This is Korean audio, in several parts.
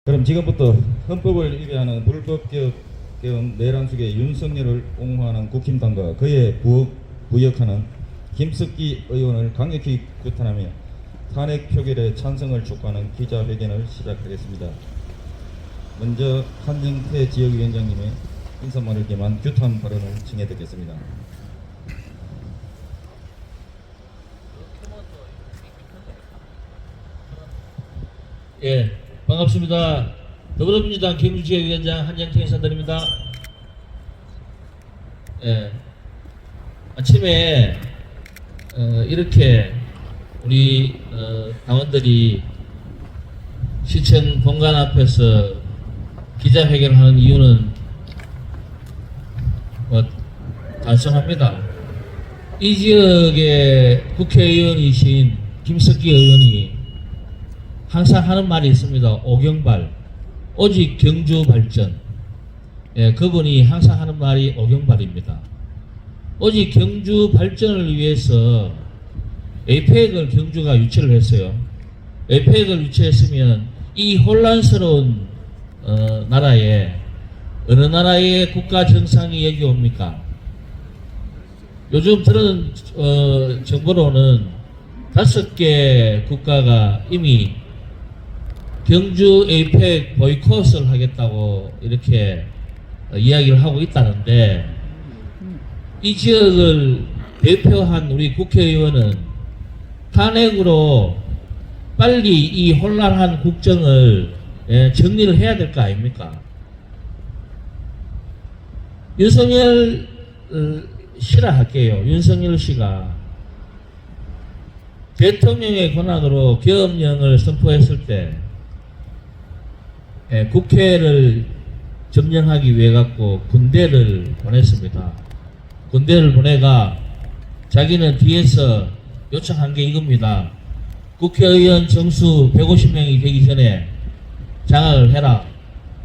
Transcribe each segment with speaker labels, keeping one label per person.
Speaker 1: 그럼 지금부터 헌법을 위배하는 불법 개혁 내란숙의 윤석열을 옹호하는 국힘당과 그에 부역하는 김석기 의원을 강력히 규탄하며 탄핵 표결에 찬성을 촉구하는 기자회견을 시작하겠습니다. 먼저 한정태 지역위원장님의 인사말을 겸한 규탄 발언을 청해 듣겠습니다.
Speaker 2: 예, 반갑습니다. 더불어민주당 경주지역위원장 한정태 인사드립니다. 예, 아침에 이렇게 우리 당원들이 시청 본관 앞에서 기자회견을 하는 이유는 단순합니다. 이 지역의 국회의원이신 김석기 의원이 항상 하는 말이 있습니다. 오경발, 오직 경주 발전. 예, 그분이 항상 하는 말이 오경발입니다. 오직 경주 발전을 위해서 에이펙을 경주가 유치를 했어요. 에이펙을 유치했으면 이 혼란스러운 나라에 어느 나라의 국가 정상이 여기 옵니까? 요즘 들은 정보로는 5개 국가가 이미 경주 에이펙 보이콧을 하겠다고 이렇게 이야기를 하고 있다는데, 이 지역을 대표한 우리 국회의원은 탄핵으로 빨리 이 혼란한 국정을 정리를 해야 될 거 아닙니까? 윤석열 씨라 할게요. 윤석열 씨가 대통령의 권한으로 계엄령을 선포했을 때 국회를 점령하기 위해 갖고 군대를 보냈습니다. 군대를 보내가 자기는 뒤에서 요청한 게 이겁니다. 국회의원 정수 150명이 되기 전에 장악을 해라.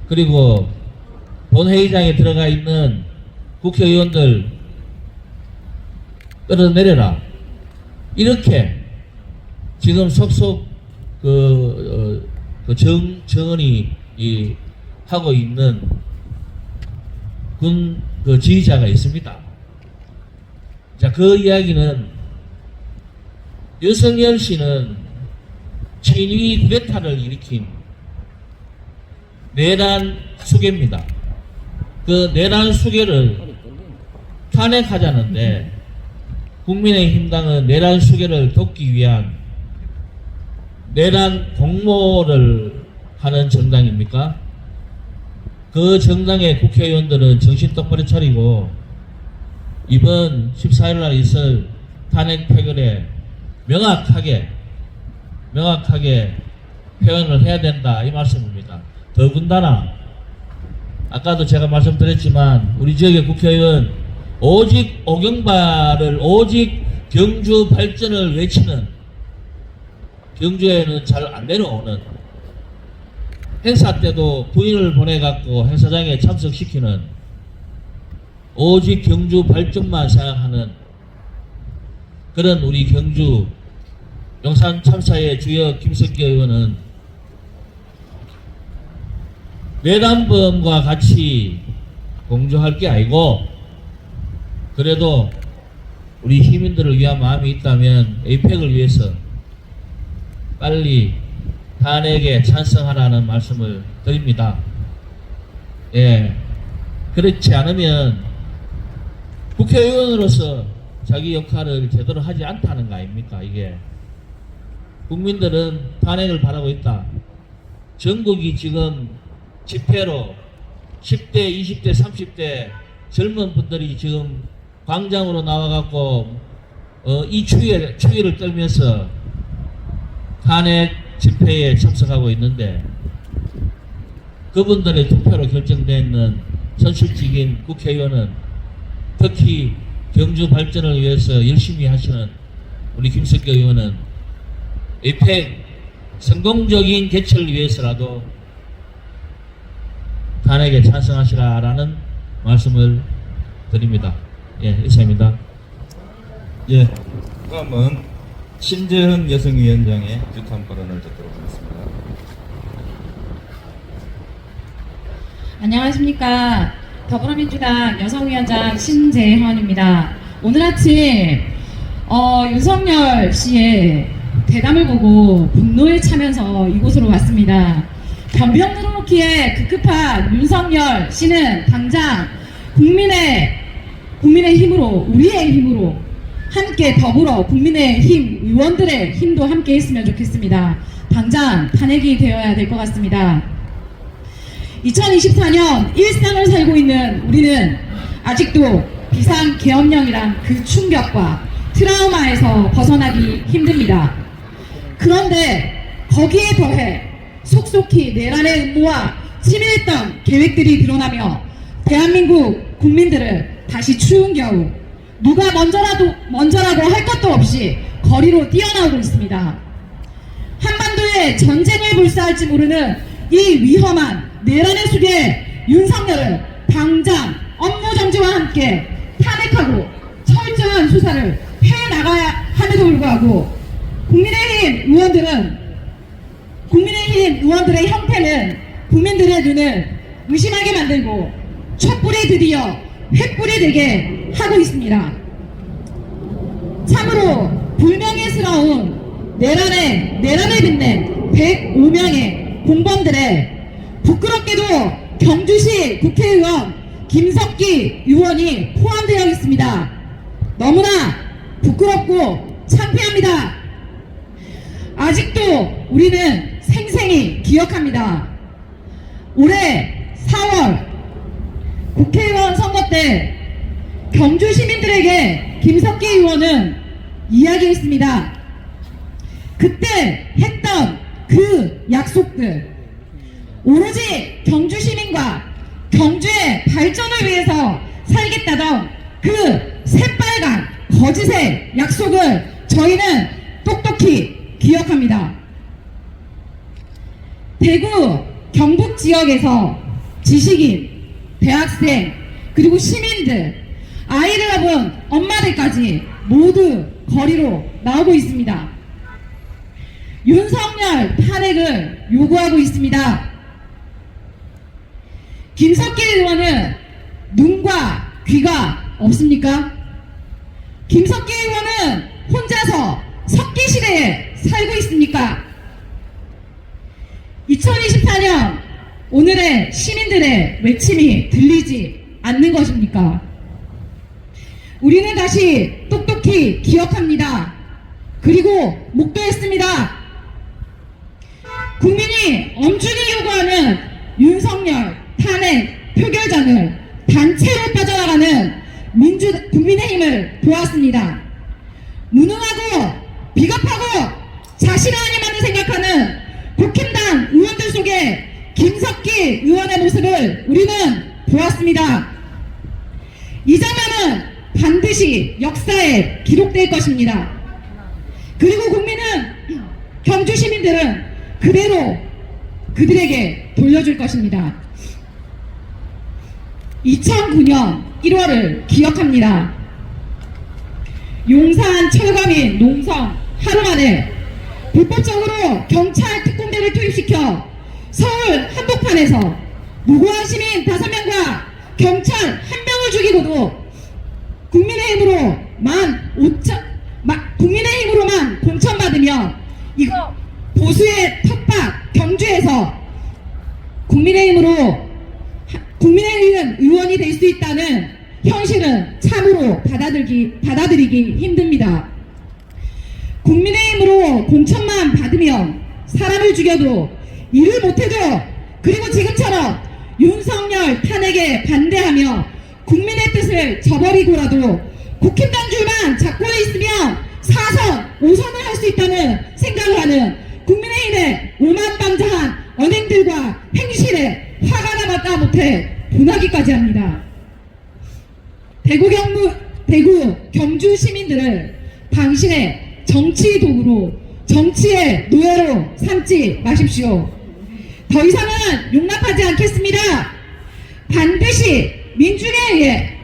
Speaker 2: 그리고 본회의장에 들어가 있는 국회의원들 끌어내려라. 이렇게 지금 속속 정언이 하고 있는 군 지휘자가 있습니다. 자, 그 이야기는 윤석열 씨는 친위 쿠데타를 일으킨 내란 수괴입니다. 그 내란 수괴를 탄핵하자는데 국민의힘당은 내란 수괴를 돕기 위한 내란 공모를 하는 정당입니까? 그 정당의 국회의원들은 정신 똑바로 차리고 이번 14일날 있을 탄핵 표결에 명확하게 표현을 해야 된다, 이 말씀입니다. 더군다나 아까도 제가 말씀드렸지만 우리 지역의 국회의원 오직 오경발을, 오직 경주 발전을 외치는, 경주에는 잘 안 내려오는, 행사 때도 부인을 보내갖고 행사장에 참석시키는, 오직 경주 발전만 생각하는 그런 우리 경주 용산 참사의 주역 김석기 의원은 내란범과 같이 공조할 게 아니고, 그래도 우리 시민들을 위한 마음이 있다면 에이펙을 위해서 빨리 탄핵에 찬성하라는 말씀을 드립니다. 예, 그렇지 않으면 국회의원으로서 자기 역할을 제대로 하지 않다는 거 아닙니까? 이게 국민들은 탄핵을 바라고 있다. 전국이 지금 집회로 10대, 20대, 30대 젊은 분들이 지금 광장으로 나와갖고 이 추위를 떨면서 탄핵 집회에 참석하고 있는데, 그분들의 투표로 결정되는 선출직인 국회의원은, 특히 경주 발전을 위해서 열심히 하시는 우리 김석기 의원은 에이펙 성공적인 개최를 위해서라도 탄핵에 찬성하시라라는 말씀을 드립니다. 예, 이상입니다.
Speaker 1: 예, 다음은 신재헌 여성위원장의 규탄 발언을 듣도록 하겠습니다.
Speaker 3: 안녕하십니까. 더불어민주당 여성위원장 신재헌입니다. 오늘 아침 윤석열 씨의 대담을 보고 분노에 차면서 이곳으로 왔습니다. 변병 늘어놓기에 급급한 윤석열 씨는 당장 국민의 힘으로, 우리의 힘으로 함께 더불어 국민의힘 의원들의 힘도 함께 했으면 좋겠습니다. 당장 탄핵이 되어야 될 것 같습니다. 2024년 일상을 살고 있는 우리는 아직도 비상계엄령이란 그 충격과 트라우마에서 벗어나기 힘듭니다. 그런데 거기에 더해 속속히 내란의 음모와 치밀했던 계획들이 드러나며 대한민국 국민들을 다시 추운 겨우 누가 먼저라고 할 것도 없이 거리로 뛰어나오고 있습니다. 한반도에 전쟁을 불사할지 모르는 이 위험한 내란의 속에 윤석열을 당장 업무 정지와 함께 탄핵하고 철저한 수사를 해나가야 함에도 불구하고 국민의힘 의원들의 형태는 국민들의 눈을 의심하게 만들고 촛불이 드디어 횃불이 되게 하고 있습니다. 참으로 불명예스러운 내란을 빛낸 105명의 공범들의 부끄럽게도 경주시 국회의원 김석기 의원이 포함되어 있습니다. 너무나 부끄럽고 창피합니다. 아직도 우리는 생생히 기억합니다. 올해 4월 국회의원 선거 때 경주 시민들에게 김석기 의원은 이야기했습니다. 그때 했던 그 약속들, 오로지 경주 시민과 경주의 발전을 위해서 살겠다던 그 새빨간 거짓의 약속을 저희는 똑똑히 기억합니다. 대구 경북 지역에서 지식인, 대학생, 그리고 시민들, 아이를 낳은 엄마들까지 모두 거리로 나오고 있습니다. 윤석열 탄핵을 요구하고 있습니다. 김석기 의원은 눈과 귀가 없습니까? 김석기 의원은 혼자서 석기시대에 살고 있습니까? 2024년 오늘의 시민들의 외침이 들리지 않는 것입니까? 우리는 다시 똑똑히 기억합니다. 그리고 목도했습니다. 국민이 엄중히 요구하는 윤석열 탄핵 표결장을 단체로 빠져나가는 국민의힘을 보았습니다. 무능하고 비겁하고 자신아니만을 생각하는 국힘당 의원들 속에 김석기 의원의 모습을 우리는 보았습니다. 이 장면은 반드시 역사에 기록될 것입니다. 그리고 국민은, 경주 시민들은 그대로 그들에게 돌려줄 것입니다. 2009년 1월을 기억합니다. 용산 철거민 농성 하루 만에 불법적으로 경찰 특공대를 투입시켜 서울 한복판에서 무고한 시민 5명과 경찰 1명을 죽이고도 국민의힘으로만 공천받으며 이거 보수의 텃밭 경주에서 국민의힘은 의원이 될 수 있다는 현실은 참으로 받아들이기 힘듭니다. 국민의힘으로 공천만 받으면 사람을 죽여도 일을 못해도, 그리고 지금처럼 윤석열 탄핵에 반대하며 국민의 뜻을 저버리고라도 국힘당 줄만 잡고 있으면 4선, 5선을 할 수 있다는 생각을 하는 국민의힘의 오만방자한 언행들과 행실에 화가 나마다 못해 분하기까지 합니다. 대구 경주 시민들을 당신의 정치 도구로, 정치의 노예로 삼지 마십시오. 더 이상은 용납하지 않겠습니다. 반드시 민중에 의해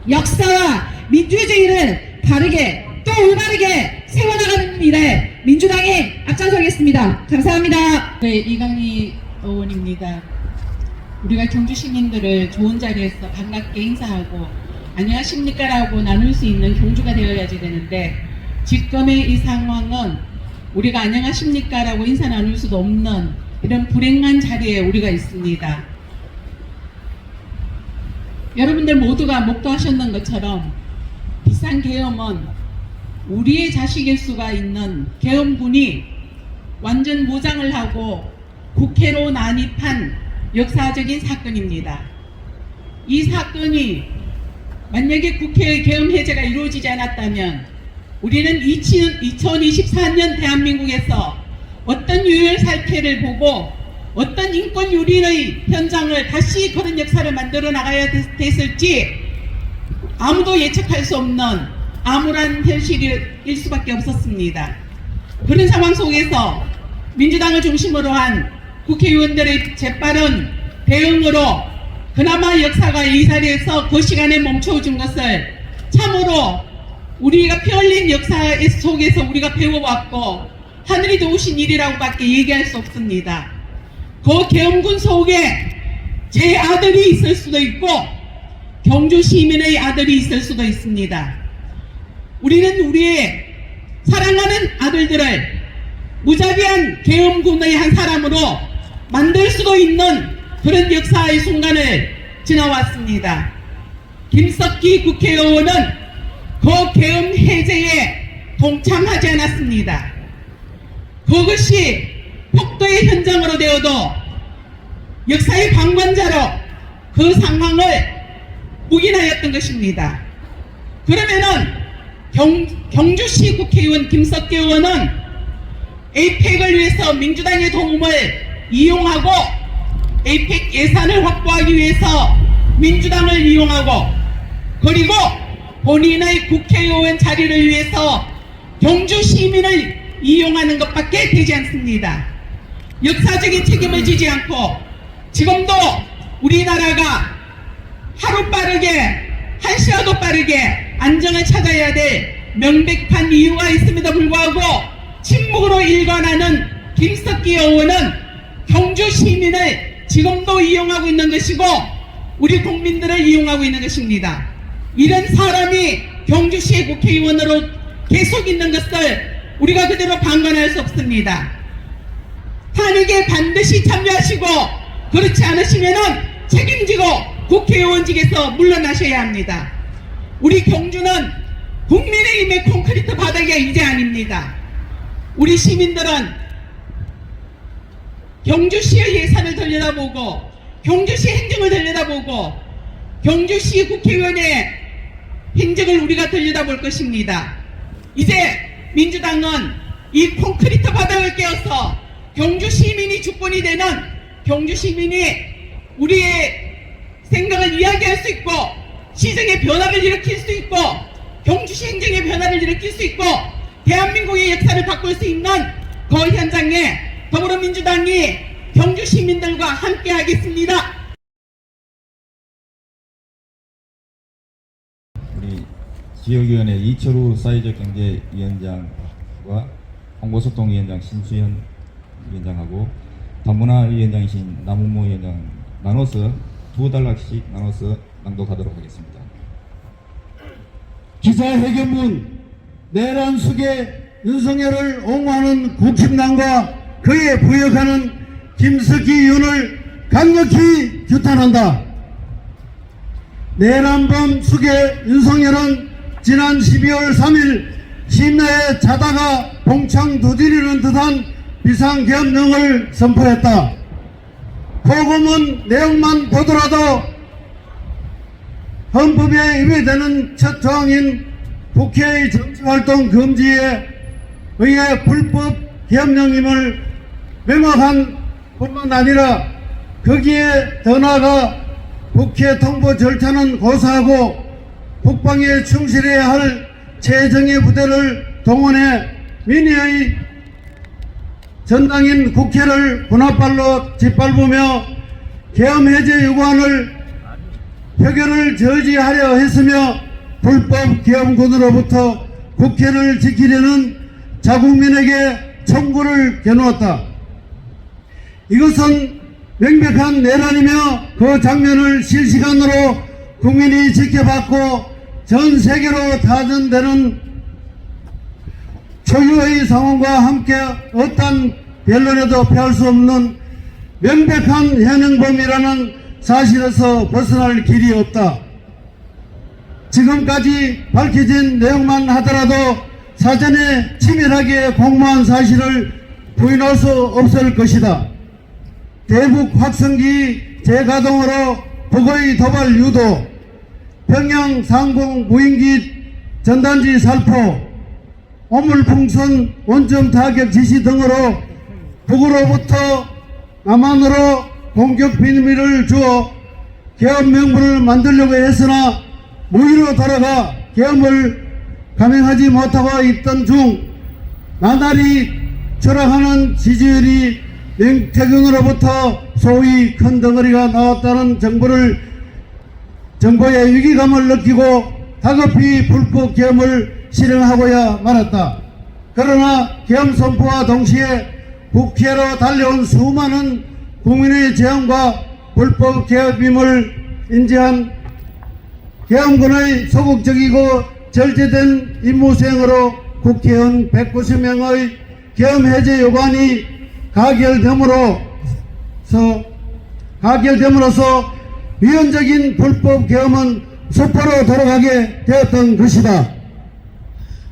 Speaker 3: 역사와 민주주의를 바르게 또 올바르게 세워나가는 일에 민주당이 앞장서겠습니다. 감사합니다.
Speaker 4: 네, 이강희 의원입니다. 우리가 경주 시민들을 좋은 자리에서 반갑게 인사하고 안녕하십니까라고 나눌 수 있는 경주가 되어야지 되는데, 지금의 이 상황은 우리가 안녕하십니까라고 인사 나눌 수도 없는 이런 불행한 자리에 우리가 있습니다. 여러분들 모두가 목도하셨는 것처럼 비상계엄은 우리의 자식일 수가 있는 계엄군이 완전 무장을 하고 국회로 난입한 역사적인 사건입니다. 이 사건이 만약에 국회의 계엄 해제가 이루어지지 않았다면 우리는 2024년 대한민국에서 어떤 유혈 살패를 보고 어떤 인권 유린의 현장을 다시 그런 역사를 만들어 나가야 됐을지 아무도 예측할 수 없는 암울한 현실일 수밖에 없었습니다. 그런 상황 속에서 민주당을 중심으로 한 국회의원들의 재빠른 대응으로 그나마 역사가 이 자리에서 그 시간에 멈춰준 것을 참으로 우리가 피 흘린 역사 속에서 우리가 배워왔고 하늘이 도우신 일이라고밖에 얘기할 수 없습니다. 그 계엄군 속에 제 아들이 있을 수도 있고 경주 시민의 아들이 있을 수도 있습니다. 우리는 우리의 사랑하는 아들들을 무자비한 계엄군의 한 사람으로 만들 수도 있는 그런 역사의 순간을 지나왔습니다. 김석기 국회의원은 그 계엄 해제에 동참하지 않았습니다. 그것이 폭도의 현장으로 되어도 역사의 방관자로 그 상황을 묵인하였던 것입니다. 그러면은 경주시 국회의원 김석기 의원은 에이펙을 위해서 민주당의 도움을 이용하고 에이펙 예산을 확보하기 위해서 민주당을 이용하고 그리고 본인의 국회의원 자리를 위해서 경주 시민을 이용하는 것밖에 되지 않습니다. 역사적인 책임을 지지 않고 지금도 우리나라가 하루빠르게 한시라도 빠르게 안정을 찾아야 될 명백한 이유가 있음에도 불구하고 침묵으로 일관하는 김석기 의원은 경주 시민을 지금도 이용하고 있는 것이고 우리 국민들을 이용하고 있는 것입니다. 이런 사람이 경주시의 국회의원으로 계속 있는 것을 우리가 그대로 방관할 수 없습니다. 탄핵에 반드시 참여하시고 그렇지 않으시면은 책임지고 국회의원직에서 물러나셔야 합니다. 우리 경주는 국민의힘의 콘크리트 바닥이 이제 아닙니다. 우리 시민들은 경주시의 예산을 들여다보고 경주시 행정을 들여다보고 경주시 국회의원의 행정을 우리가 들여다볼 것입니다. 이제 민주당은 이 콘크리트 바닥을 깨어서 경주 시민이 주권이 되는 경주 시민이 우리의 생각을 이야기할 수 있고 시정의 변화를 일으킬 수 있고 경주시 행정의 변화를 일으킬 수 있고 대한민국의 역사를 바꿀 수 있는 그 현장에 더불어민주당이 경주 시민들과 함께 하겠습니다.
Speaker 1: 우리 지역위원회 이철우 사회적 경제위원장과 홍보소통위원장 신수현 위원장하고 다문화위원장이신 남은모 위원장 나눠서 두 단락씩 나눠서 낭독하도록 하겠습니다.
Speaker 5: 기자회견문 내란 숙의 윤석열을 옹호하는 국힘당과 그에 부역하는 김석기 의원을 강력히 규탄한다. 내란범 숙의 윤석열은 지난 12월 3일 심야에 자다가 봉창 두드리는 듯한 비상계엄령을 선포했다. 포고문 내용만 보더라도 헌법에 위배되는 첫 조항인 국회의 정치활동 금지에 의해 불법 계엄령임을 명확한 뿐만 아니라 거기에 더 나아가 국회 통보 절차는 고사하고 국방에 충실해야 할 최정예 부대를 동원해 민의의 전당인 국회를 분합발로 짓밟으며 계엄 해제 요구안을 표결을 저지하려 했으며 불법 계엄군으로부터 국회를 지키려는 자국민에게 청구를 겨누었다. 이것은 명백한 내란이며 그 장면을 실시간으로 국민이 지켜봤고 전 세계로 타전되는 초유의 상황과 함께 어떤 변론에도 피할 수 없는 명백한 현행범이라는 사실에서 벗어날 길이 없다. 지금까지 밝혀진 내용만 하더라도 사전에 치밀하게 공모한 사실을 부인할 수 없을 것이다. 대북 확성기 재가동으로 북의 도발 유도, 평양 상공 무인기 전단지 살포, 오물풍선 원점 타격 지시 등으로 북으로부터 남한으로 공격 비밀을 주어 계엄 명분을 만들려고 했으나 무의로 돌아가 계엄을 감행하지 못하고 있던 중 나날이 추락하는 지지율이 명태균으로부터 소위 큰 덩어리가 나왔다는 정보의 위기감을 느끼고 다급히 불법 계엄을 실행하고야 말았다. 그러나 계엄 선포와 동시에 국회로 달려온 수많은 국민의 제안과 불법 계엄임을 인지한 계엄군의 소극적이고 절제된 임무 수행으로 국회의원 190명의 계엄 해제 요구안이 가결됨으로써 위헌적인 불법 계엄은 수포로 돌아가게 되었던 것이다.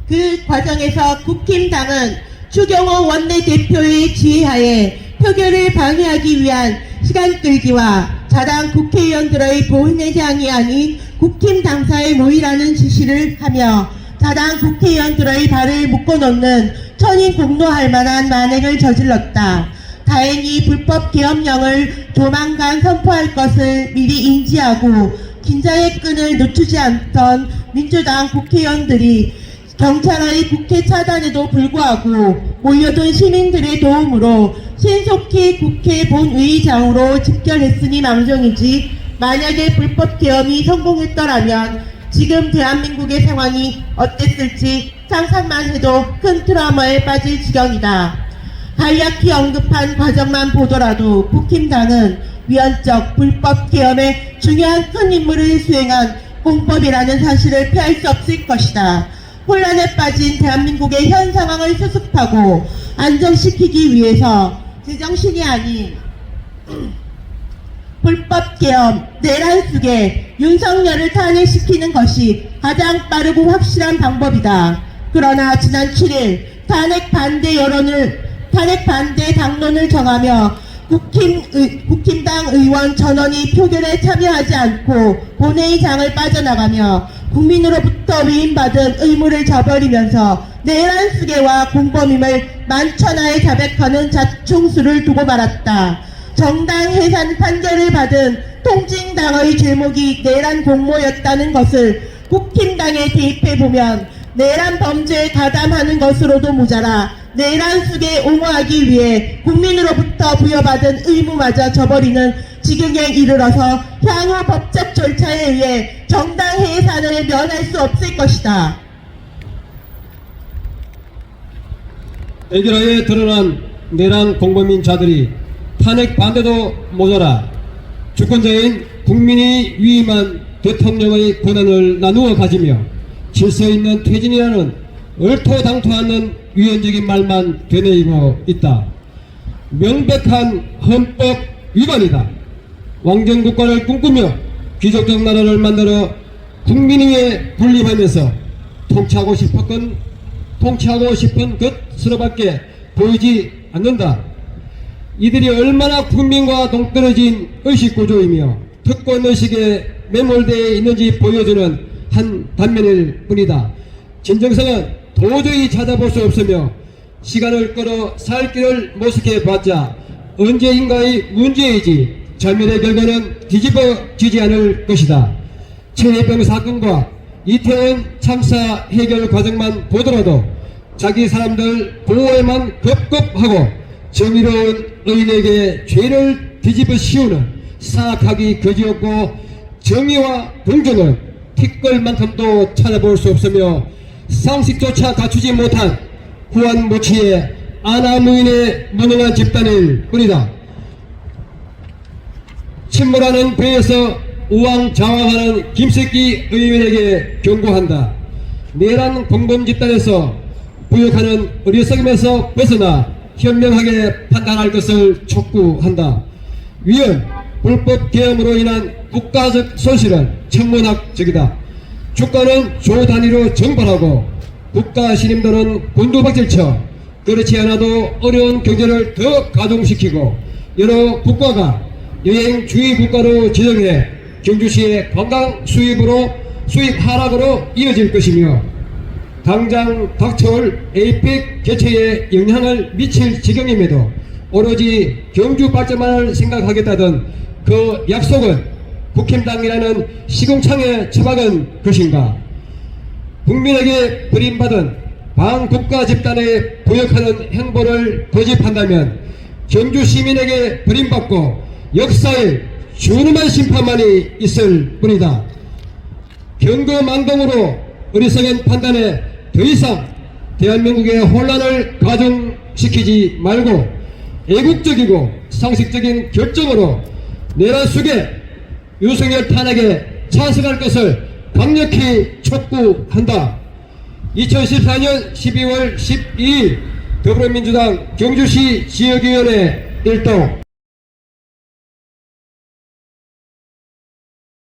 Speaker 6: 그 과정에서 국힘당은 추경호 원내대표의 지휘하에 표결을 방해하기 위한 시간 끌기와 자당 국회의원들의 본회장이 아닌 국힘당사에 모이라는 지시를 하며 자당 국회의원들의 발을 묶어놓는 천인 공노할 만한 만행을 저질렀다. 다행히 불법 계엄령을 조만간 선포할 것을 미리 인지하고 긴장의 끈을 늦추지 않던 민주당 국회의원들이 경찰의 국회 차단에도 불구하고 모여든 시민들의 도움으로 신속히 국회 본회의장으로 집결했으니 망정이지, 만약에 불법 계엄이 성공했더라면 지금 대한민국의 상황이 어땠을지 상상만 해도 큰 트라우마에 빠질 지경이다. 간략히 언급한 과정만 보더라도 국힘당은 위헌적 불법 계엄의 중요한 큰 임무를 수행한 공법이라는 사실을 피할 수 없을 것이다. 혼란에 빠진 대한민국의 현 상황을 수습하고 안정시키기 위해서 제정신이 아닌 불법 계엄, 내란 속에 윤석열을 탄핵시키는 것이 가장 빠르고 확실한 방법이다. 그러나 지난 7일 탄핵 반대 당론을 정하며 국힘당 의원 전원이 표결에 참여하지 않고 본회의장을 빠져나가며 국민으로부터 위임받은 의무를 저버리면서 내란 수괴와 공범임을 만천하에 자백하는 자충수를 두고 말았다. 정당 해산 판결을 받은 통진당의 제목이 내란 공모였다는 것을 국힘당에 대입해보면 내란 범죄에 가담하는 것으로도 모자라 내란 속에 옹호하기 위해 국민으로부터 부여받은 의무마저 저버리는 지경에 이르러서 향후 법적 절차에 의해 정당 해산을 면할 수 없을 것이다.
Speaker 7: 애결하에 드러난 내란 공범인자들이 탄핵 반대도 모자라 주권자인 국민이 위임한 대통령의 권한을 나누어 가지며 질서 있는 퇴진이라는 얼토당토 않는 위헌적인 말만 되뇌이고 있다. 명백한 헌법 위반이다. 왕정국가를 꿈꾸며 귀족적 나라를 만들어 국민 위에 군림하면서 통치하고 싶은 것으로밖에 보이지 않는다. 이들이 얼마나 국민과 동떨어진 의식구조이며 특권의식에 매몰되어 있는지 보여주는 한 단면일 뿐이다. 진정성은 도저히 찾아볼 수 없으며 시간을 끌어 살 길을 모색해봤자 언제인가의 문제이지 자멸의 결과는 뒤집어지지 않을 것이다. 최혜병 사건과 이태원 참사 해결 과정만 보더라도 자기 사람들 보호에만 급급하고 정의로운 의인에게 죄를 뒤집어 씌우는 사악하기 그지없고 정의와 공정은 티끌만큼도 찾아볼 수 없으며 상식조차 갖추지 못한 후한무치의 아나무인의 무능한 집단일 뿐이다. 침몰하는 배에서 우왕좌왕하는 김석기 의원에게 경고한다. 내란 공범 집단에서 부역하는 어리석음에서 벗어나 현명하게 판단할 것을 촉구한다. 위헌 불법 계엄으로 인한 국가적 손실은 천문학적이다. 주가는 조 단위로 정벌하고 국가 신임도는 곤두박질쳐 그렇지 않아도 어려운 경제를 더 가중시키고 여러 국가가 여행주의 국가로 지정해 경주시의 관광 수입 하락으로 이어질 것이며 당장 닥쳐올 에이펙 개최에 영향을 미칠 지경임에도 오로지 경주 발전만을 생각하겠다던 그 약속은 국힘당이라는 시궁창에 처박은 것인가? 국민에게 버림받은 반국가 집단에 부역하는 행보를 고집한다면 경주 시민에게 버림받고 역사의 준엄한 심판만이 있을 뿐이다. 경거망동으로 어리석은 판단에 더 이상 대한민국의 혼란을 가중시키지 말고 애국적이고 상식적인 결정으로 내란 속에 윤석열 탄핵에 찬성할 것을 강력히 촉구한다. 2014년 12월 12일 더불어민주당 경주시 지역위원회 일동